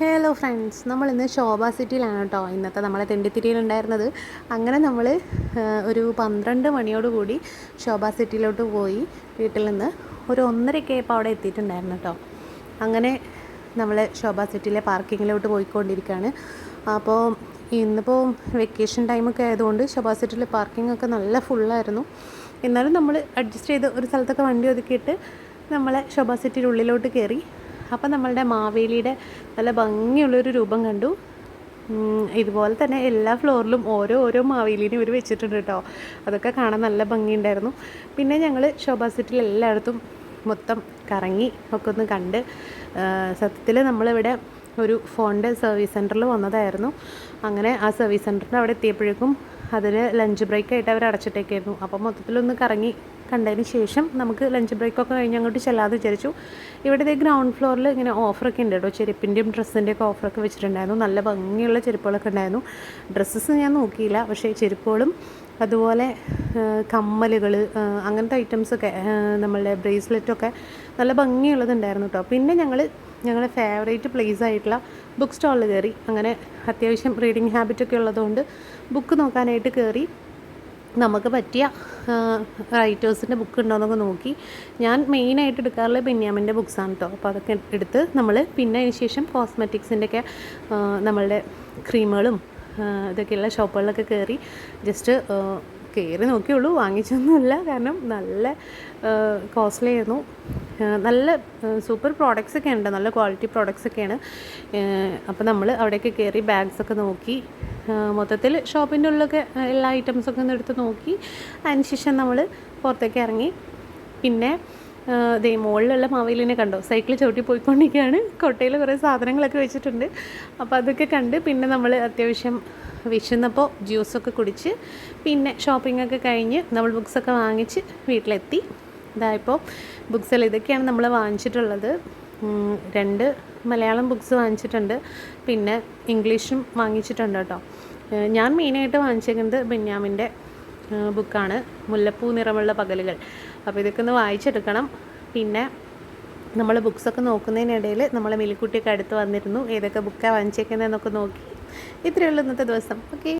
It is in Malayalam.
ഹലോ ഫ്രണ്ട്സ്, നമ്മളിന്ന് ശോഭ സിറ്റിയിലാണ് കേട്ടോ ഇന്നത്തെ നമ്മളെ തെണ്ടിത്തിരിയിലുണ്ടായിരുന്നത്. അങ്ങനെ നമ്മൾ ഒരു 12 മണിയോടുകൂടി ശോഭ സിറ്റിയിലോട്ട് പോയി. വീട്ടിൽ നിന്ന് ഒരു 1:30 ആയപ്പോൾ അവിടെ എത്തിയിട്ടുണ്ടായിരുന്നു കേട്ടോ. അങ്ങനെ നമ്മൾ ശോഭ സിറ്റിയിലെ പാർക്കിങ്ങിലോട്ട് പോയിക്കൊണ്ടിരിക്കുകയാണ്. അപ്പോൾ ഇന്നിപ്പോൾ വെക്കേഷൻ ടൈമൊക്കെ ആയതുകൊണ്ട് ശോഭ സിറ്റിയിലെ പാർക്കിംഗ് ഒക്കെ നല്ല ഫുള്ളായിരുന്നു. എന്നാലും നമ്മൾ അഡ്ജസ്റ്റ് ചെയ്ത് ഒരു സ്ഥലത്തൊക്കെ വണ്ടി ഒതുക്കിയിട്ട് നമ്മളെ ശോഭ സിറ്റിയുടെ ഉള്ളിലോട്ട് കയറി. അപ്പം നമ്മളുടെ മാവേലിയുടെ നല്ല ഭംഗിയുള്ളൊരു രൂപം കണ്ടു. ഇതുപോലെ തന്നെ എല്ലാ ഫ്ലോറിലും ഓരോ മാവേലിനെ ഇവർ വെച്ചിട്ടുണ്ട് കേട്ടോ. അതൊക്കെ കാണാൻ നല്ല ഭംഗിയുണ്ടായിരുന്നു. പിന്നെ ഞങ്ങൾ ശോഭ സിറ്റിയിൽ എല്ലായിടത്തും മൊത്തം കറങ്ങി ഒക്കെ ഒന്ന് കണ്ട്. സത്യത്തിൽ നമ്മളിവിടെ ഒരു ഫോണിൻ്റെ സർവീസ് സെൻറ്ററിൽ വന്നതായിരുന്നു. അങ്ങനെ ആ സർവീസ് സെൻറ്ററിൻ്റെ അവിടെ എത്തിയപ്പോഴേക്കും അതിൽ ലഞ്ച് ബ്രേക്കായിട്ട് അവർ അടച്ചിട്ടേക്കായിരുന്നു. അപ്പം മൊത്തത്തിലൊന്ന് കറങ്ങി കണ്ടതിന് ശേഷം നമുക്ക് ലഞ്ച് ബ്രേക്കൊക്കെ കഴിഞ്ഞ് അങ്ങോട്ട് ചെല്ലാതെ വിചാരിച്ചു. ഇവിടുത്തെ ഗ്രൗണ്ട് ഫ്ലോറിൽ ഇങ്ങനെ ഓഫറൊക്കെ ഉണ്ട് കേട്ടോ. ചെരുപ്പിൻ്റെയും ഡ്രസ്സിൻ്റെയൊക്കെ ഓഫറൊക്കെ വെച്ചിട്ടുണ്ടായിരുന്നു. നല്ല ഭംഗിയുള്ള ചെരുപ്പുകളൊക്കെ ഉണ്ടായിരുന്നു. ഡ്രസ്സസ് ഞാൻ നോക്കിയില്ല, പക്ഷേ ചെരുപ്പുകളും അതുപോലെ കമ്മലുകൾ അങ്ങനത്തെ ഐറ്റംസൊക്കെ നമ്മളുടെ ബ്രേസ്ലെറ്റൊക്കെ നല്ല ഭംഗിയുള്ളതുണ്ടായിരുന്നു കേട്ടോ. പിന്നെ ഞങ്ങളുടെ ഫേവറേറ്റ് പ്ലേസ് ആയിട്ടുള്ള ബുക്ക് സ്റ്റാളിൽ കയറി. അങ്ങനെ അത്യാവശ്യം റീഡിങ് ഹാബിറ്റൊക്കെ ഉള്ളതുകൊണ്ട് ബുക്ക് നോക്കാനായിട്ട് കയറി. നമുക്ക് പറ്റിയ റൈറ്റേഴ്സിൻ്റെ ബുക്ക് ഉണ്ടോയെന്നൊക്കെ നോക്കി. ഞാൻ മെയിനായിട്ട് എടുക്കാറുള്ള ബെന്യാമിൻ്റെ ബുക്സാണ് കേട്ടോ. അപ്പോൾ അതൊക്കെ എടുത്ത് നമ്മൾ പിന്നെ അതിന് ശേഷം കോസ്മെറ്റിക്സിൻ്റെയൊക്കെ നമ്മളുടെ ക്രീമുകളും ഇതൊക്കെയുള്ള ഷോപ്പുകളിലൊക്കെ കയറി ജസ്റ്റ് കയറി നോക്കിയുള്ളൂ, വാങ്ങിച്ചൊന്നുമില്ല. കാരണം നല്ല കോസ്റ്റ്ലി ആയിരുന്നു. നല്ല സൂപ്പർ പ്രോഡക്റ്റ്സ് ഒക്കെ ഉണ്ട്, നല്ല ക്വാളിറ്റി പ്രോഡക്റ്റ്സ് ഒക്കെയാണ്. അപ്പോൾ നമ്മൾ അവിടെയൊക്കെ കയറി ബാഗ്സൊക്കെ നോക്കി. മൊത്തത്തിൽ ഷോപ്പിൻ്റെ ഉള്ളിലൊക്കെ എല്ലാ ഐറ്റംസൊക്കെ ഒന്ന് എടുത്ത് നോക്കി. അതിനുശേഷം നമ്മൾ പുറത്തേക്ക് ഇറങ്ങി. പിന്നെ മുകളിലുള്ള മാവേലിനെ കണ്ടോ, സൈക്കിൾ ചവിട്ടി പോയിക്കൊണ്ടിരിക്കുകയാണ്. കൊട്ടയിൽ കുറേ സാധനങ്ങളൊക്കെ വെച്ചിട്ടുണ്ട്. അപ്പോൾ അതൊക്കെ കണ്ട് പിന്നെ നമ്മൾ അത്യാവശ്യം വിശന്നപ്പോൾ ജ്യൂസൊക്കെ കുടിച്ച് പിന്നെ ഷോപ്പിങ്ങൊക്കെ കഴിഞ്ഞ് നമ്മൾ ബുക്സൊക്കെ വാങ്ങിച്ച് വീട്ടിലെത്തി. ഇതായപ്പോൾ ബുക്സെല്ലാം ഇതൊക്കെയാണ് നമ്മൾ വാങ്ങിച്ചിട്ടുള്ളത്. 2 മലയാളം ബുക്സ് വാങ്ങിച്ചിട്ടുണ്ട്, പിന്നെ ഇംഗ്ലീഷും വാങ്ങിച്ചിട്ടുണ്ട് കേട്ടോ. ഞാൻ മെയിനായിട്ട് വാങ്ങിച്ചേക്കുന്നത് ബെന്യാമിൻ്റെ ബുക്കാണ്, മുല്ലപ്പൂ നിറമുള്ള പകലുകൾ. അപ്പോൾ ഇതൊക്കെ ഒന്ന് വായിച്ചെടുക്കണം. പിന്നെ നമ്മൾ ബുക്സൊക്കെ നോക്കുന്നതിനിടയിൽ നമ്മളെ മിലിക്കുട്ടിയൊക്കെ അടുത്ത് വന്നിരുന്നു. ഏതൊക്കെ ബുക്കാണ് വാങ്ങിച്ചേക്കുന്നതെന്നൊക്കെ നോക്കി. ഇത്രയേ ഉള്ളൂ ഇന്നത്തെ ദിവസം. ഓക്കെ.